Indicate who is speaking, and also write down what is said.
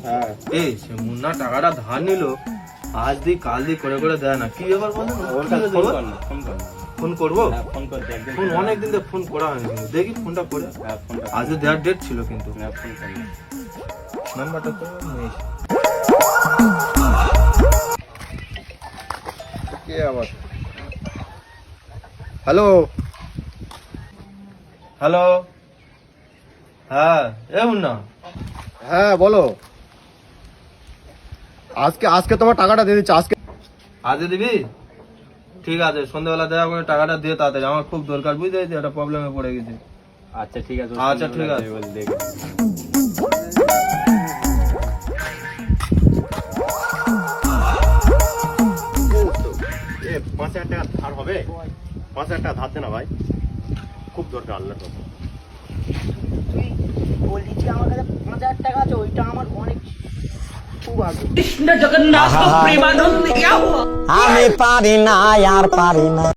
Speaker 1: হ্যাঁ
Speaker 2: এই সে মুন্না টাকাটা ধার নিল, আজ দি কাল দি করে করে দেয় না, কি ব্যাপার বলেন?
Speaker 1: ওর কাছে ফোন কর না, ফোন কর না।
Speaker 2: ফোন করবো?
Speaker 1: হ্যাঁ, ফোন কর দে, একদিন
Speaker 2: ফোন অনেকদিন ধরে ফোন করা হয়নি, কিন্তু দেখি ফোনটা করে।
Speaker 1: হ্যাঁ, ফোন কর।
Speaker 2: আজ দেওয়ার ডেট ছিল কিন্তু
Speaker 1: হ্যাঁ, ফোন কর না।
Speaker 2: নাম্বারটা তো নেই।
Speaker 3: কে আবার? হ্যালো
Speaker 2: হ্যালো, হ্যাঁ এ মুন্না,
Speaker 3: হ্যাঁ বলো। আজকে আজকে তোমার টাকাটা দিয়ে দিচ্ছি আজকে।
Speaker 2: আজকে দিবি? ঠিক আছে, সন্ধ্যাবেলা দেখা করে টাকাটা দিয়ে তাড়াতাড়ি, আমার খুব দরকার, বুঝতে পেরেছি, একটা প্রবলেমে পড়ে গেছি।
Speaker 1: আচ্ছা ঠিক আছে।
Speaker 2: আচ্ছা, ঠিক আছে।
Speaker 1: দেখি।
Speaker 3: এ 5,000 টাকা ধার হবে? 5,000 টাকা ধার দে না ভাই, খুব দরকার আল্লাহ।
Speaker 4: তুই বললি যে আমার কাছে 5,000 টাকা আছে, ওইটা আমার অনেক খুব আগ্রহ।
Speaker 5: আমি পারি না আর পারি না।